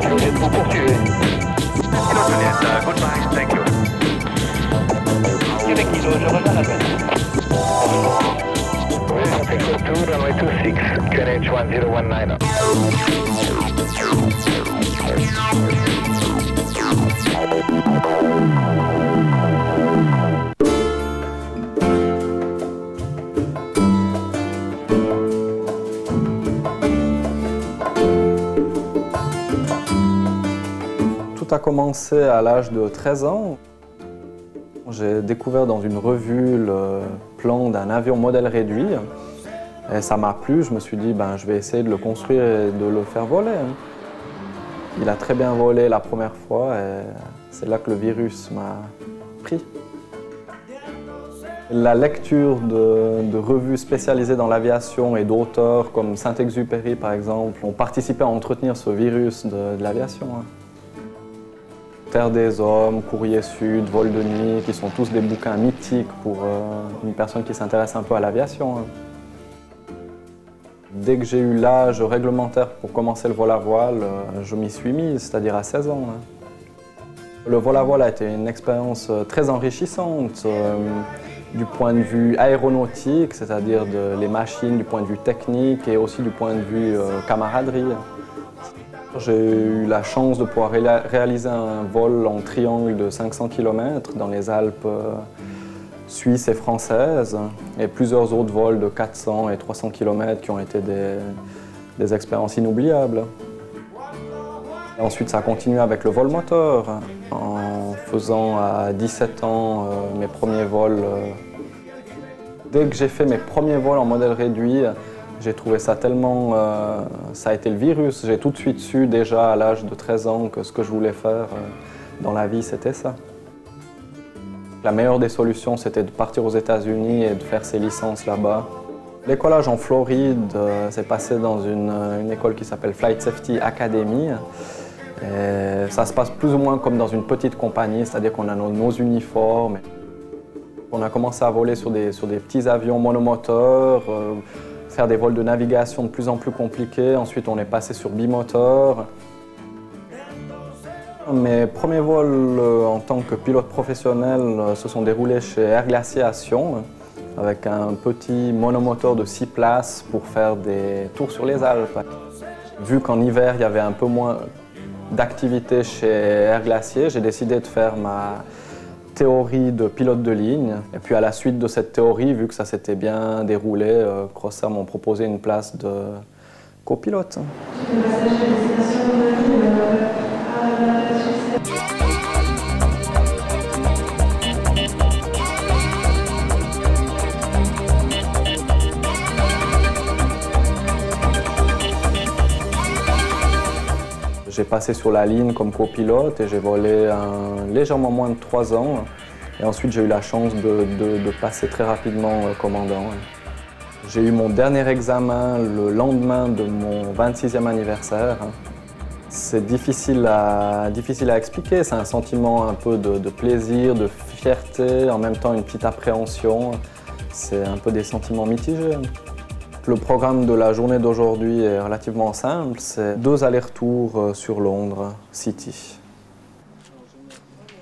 Vous êtes beaucoup tué. Kilo Juliet, goodbye, thank you. Québec Kilo, je reviens à peine. Oui, traffic code 2, runway 26, QNH 1019. Tout a commencé à l'âge de 13 ans. J'ai découvert dans une revue le plan d'un avion modèle réduit et ça m'a plu. Je me suis dit je vais essayer de le construire et de le faire voler. Il a très bien volé la première fois et c'est là que le virus m'a pris. La lecture de revues spécialisées dans l'aviation et d'auteurs comme Saint-Exupéry par exemple ont participé à entretenir ce virus de l'aviation. Terre des Hommes, Courrier Sud, Vol de nuit, qui sont tous des bouquins mythiques pour une personne qui s'intéresse un peu à l'aviation. Dès que j'ai eu l'âge réglementaire pour commencer le vol à voile, je m'y suis mis, c'est-à-dire à 16 ans. Le vol à voile a été une expérience très enrichissante du point de vue aéronautique, c'est-à-dire les machines, du point de vue technique et aussi du point de vue camaraderie. J'ai eu la chance de pouvoir réaliser un vol en triangle de 500 km dans les Alpes suisses et françaises et plusieurs autres vols de 400 et 300 km qui ont été des expériences inoubliables. Et ensuite, ça a continué avec le vol moteur en faisant à 17 ans mes premiers vols. Dès que j'ai fait mes premiers vols en modèle réduit, j'ai trouvé ça tellement... ça a été le virus. J'ai tout de suite su déjà à l'âge de 13 ans que ce que je voulais faire dans la vie, c'était ça. La meilleure des solutions, c'était de partir aux États-Unis et de faire ses licences là-bas. L'écolage en Floride s'est passé dans une école qui s'appelle Flight Safety Academy. Et ça se passe plus ou moins comme dans une petite compagnie, c'est-à-dire qu'on a nos uniformes. On a commencé à voler sur des petits avions monomoteurs, faire des vols de navigation de plus en plus compliqués. Ensuite, on est passé sur bimoteur. Mes premiers vols en tant que pilote professionnel se sont déroulés chez Air Glacier à Sion, avec un petit monomoteur de 6 places pour faire des tours sur les Alpes. Vu qu'en hiver, il y avait un peu moins d'activité chez Air Glacier, j'ai décidé de faire ma théorie de pilote de ligne. Et puis à la suite de cette théorie, vu que ça s'était bien déroulé, Crossair m'ont proposé une place de copilote. J'ai passé sur la ligne comme copilote et j'ai volé légèrement moins de 3 ans. Et ensuite, j'ai eu la chance de passer très rapidement commandant. J'ai eu mon dernier examen le lendemain de mon 26e anniversaire. C'est difficile à expliquer. C'est un sentiment un peu de plaisir, de fierté, en même temps une petite appréhension. C'est un peu des sentiments mitigés. Le programme de la journée d'aujourd'hui est relativement simple, c'est 2 allers-retours sur Londres City.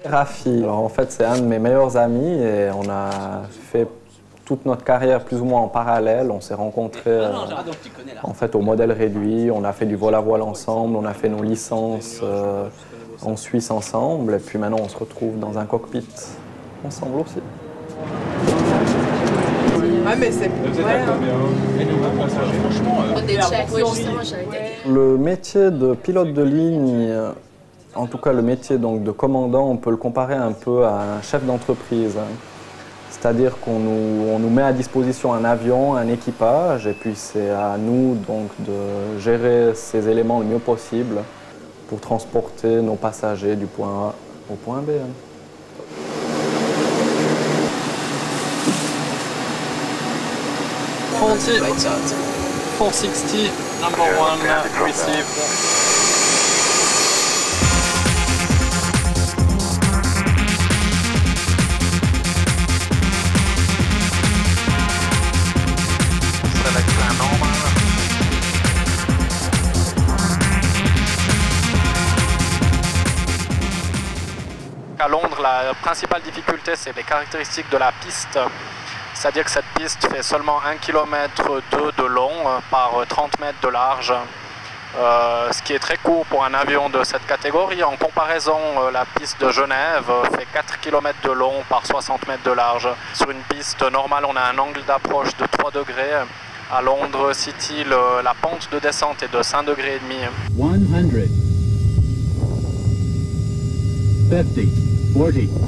Rafi, alors en fait c'est un de mes meilleurs amis et on a fait toute notre carrière plus ou moins en parallèle. On s'est rencontrés en fait au modèle réduit, on a fait du vol à voile ensemble, on a fait nos licences en Suisse ensemble et puis maintenant on se retrouve dans un cockpit ensemble aussi. Ouais, mais c'est... Vous êtes à combien? Franchement, Le métier de pilote de ligne, en tout cas le métier donc, de commandant, on peut le comparer un peu à un chef d'entreprise. C'est-à-dire qu'on nous met à disposition un avion, un équipage, et puis c'est à nous donc, de gérer ces éléments le mieux possible pour transporter nos passagers du point A au point B. 460, number 1, received. À Londres, la principale difficulté, c'est les caractéristiques de la piste. C'est-à-dire que cette piste fait seulement 1,2 km de long par 30 mètres de large. Ce qui est très court pour un avion de cette catégorie. En comparaison, la piste de Genève fait 4 km de long par 60 mètres de large. Sur une piste normale, on a un angle d'approche de 3 degrés. À Londres City, la pente de descente est de 5,5 degrés. 100, 50,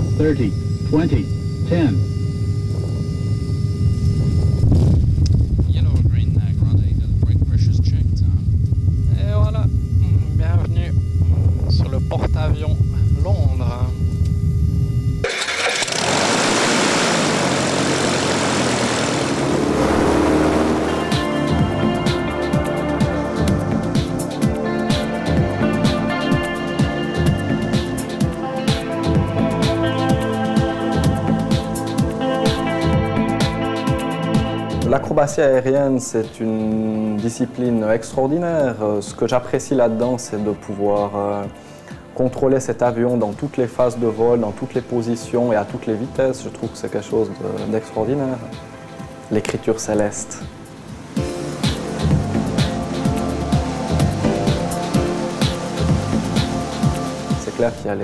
40, 30, 20, 10. Et voilà, bienvenue sur le porte-avions Londres. L'acrobatie aérienne, c'est une discipline extraordinaire. Ce que j'apprécie là-dedans, c'est de pouvoir contrôler cet avion dans toutes les phases de vol, dans toutes les positions et à toutes les vitesses. Je trouve que c'est quelque chose d'extraordinaire. L'écriture céleste. C'est clair qu'il y a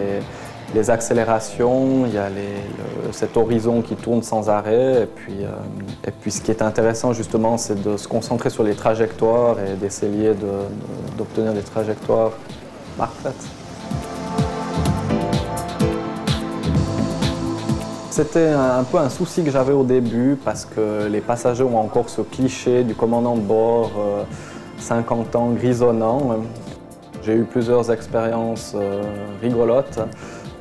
les accélérations, il y a cet horizon qui tourne sans arrêt. Et puis ce qui est intéressant justement, c'est de se concentrer sur les trajectoires et d'essayer d'obtenir des trajectoires parfaites. C'était un peu un souci que j'avais au début parce que les passagers ont encore ce cliché du commandant de bord 50 ans grisonnant. J'ai eu plusieurs expériences rigolotes,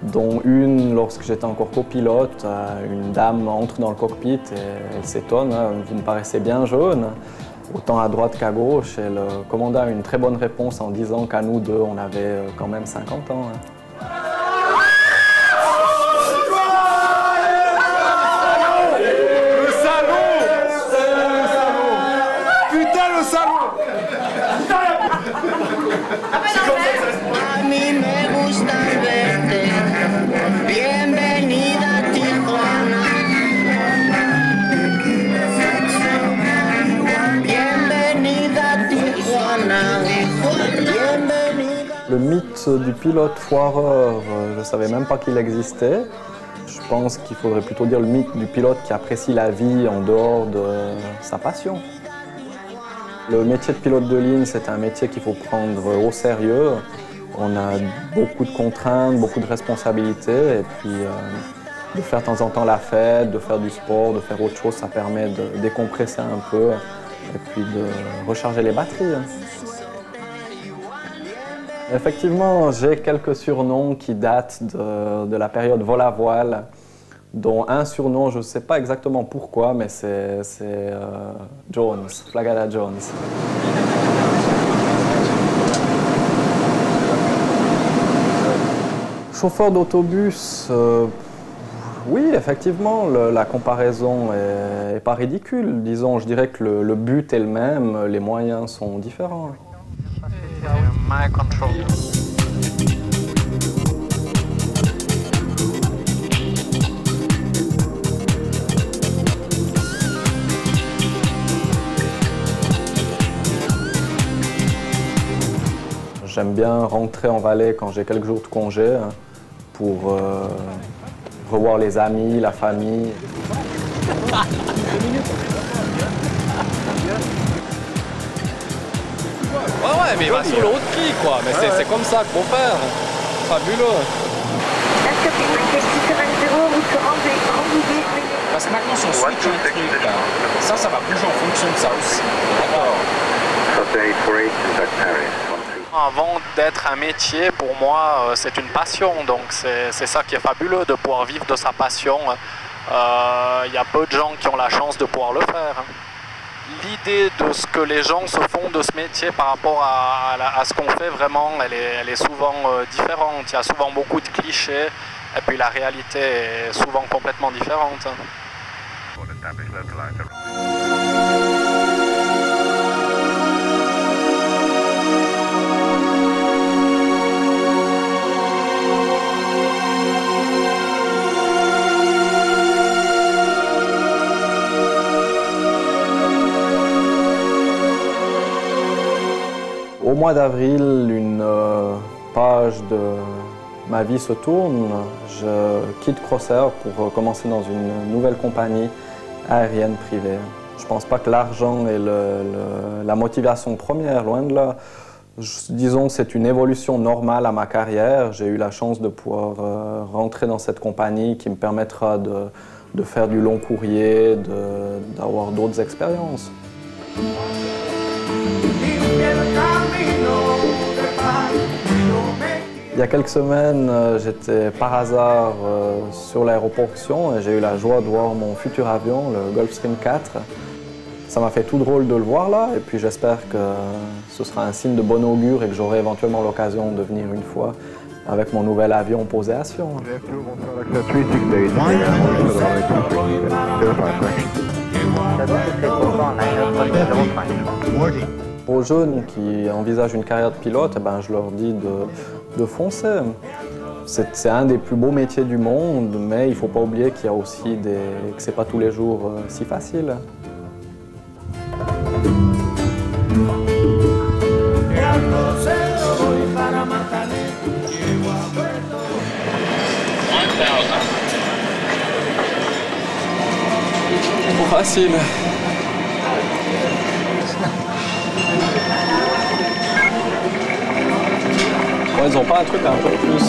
dont une lorsque j'étais encore copilote. Une dame entre dans le cockpit et elle s'étonne, hein, « Vous me paraissez bien jaune », autant à droite qu'à gauche. Et le commandant a une très bonne réponse en disant qu'à nous deux, on avait quand même 50 ans. Hein. Le mythe du pilote foireur, je ne savais même pas qu'il existait. Je pense qu'il faudrait plutôt dire le mythe du pilote qui apprécie la vie en dehors de sa passion. Le métier de pilote de ligne, c'est un métier qu'il faut prendre au sérieux. On a beaucoup de contraintes, beaucoup de responsabilités. Et puis, de faire de temps en temps la fête, de faire du sport, de faire autre chose, ça permet de décompresser un peu et puis de recharger les batteries. Effectivement, j'ai quelques surnoms qui datent de la période vol à voile, dont un surnom, je ne sais pas exactement pourquoi, mais c'est Jones, Flagada Jones. Chauffeur d'autobus, oui, effectivement, la comparaison est pas ridicule. Disons, je dirais que le but est le même, les moyens sont différents. My control. J'aime bien rentrer en Valais quand j'ai quelques jours de congé pour revoir les amis, la famille. Ouais, mais il va sur le haut de prix, quoi. Mais c'est comme ça qu'il faut faire. Fabuleux. Parce que maintenant, si on switch un truc, ça va bouger en fonction de ça aussi. D'accord. Avant d'être un métier, pour moi, c'est une passion. Donc c'est ça qui est fabuleux, de pouvoir vivre de sa passion. Il y a peu de gens qui ont la chance de pouvoir le faire. L'idée de ce que les gens se font de ce métier par rapport à ce qu'on fait vraiment, elle est souvent différente. Il y a souvent beaucoup de clichés et puis la réalité est souvent complètement différente. mois d'avril, une page de ma vie se tourne. Je quitte Crossair pour commencer dans une nouvelle compagnie aérienne privée. Je ne pense pas que l'argent est la motivation première, loin de là. Disons que c'est une évolution normale à ma carrière. J'ai eu la chance de pouvoir rentrer dans cette compagnie qui me permettra de faire du long courrier, d'avoir d'autres expériences. Il y a quelques semaines, j'étais par hasard sur l'aéroport Xion et j'ai eu la joie de voir mon futur avion, le Gulfstream 4. Ça m'a fait tout drôle de le voir là et puis j'espère que ce sera un signe de bon augure et que j'aurai éventuellement l'occasion de venir une fois avec mon nouvel avion posé à Sion. Aux jeunes qui envisagent une carrière de pilote, eh ben, je leur dis de foncer. C'est un des plus beaux métiers du monde, mais il ne faut pas oublier qu'il y a aussi que ce n'est pas tous les jours si facile. Trop facile. Bon, ils n'ont pas un truc un peu plus...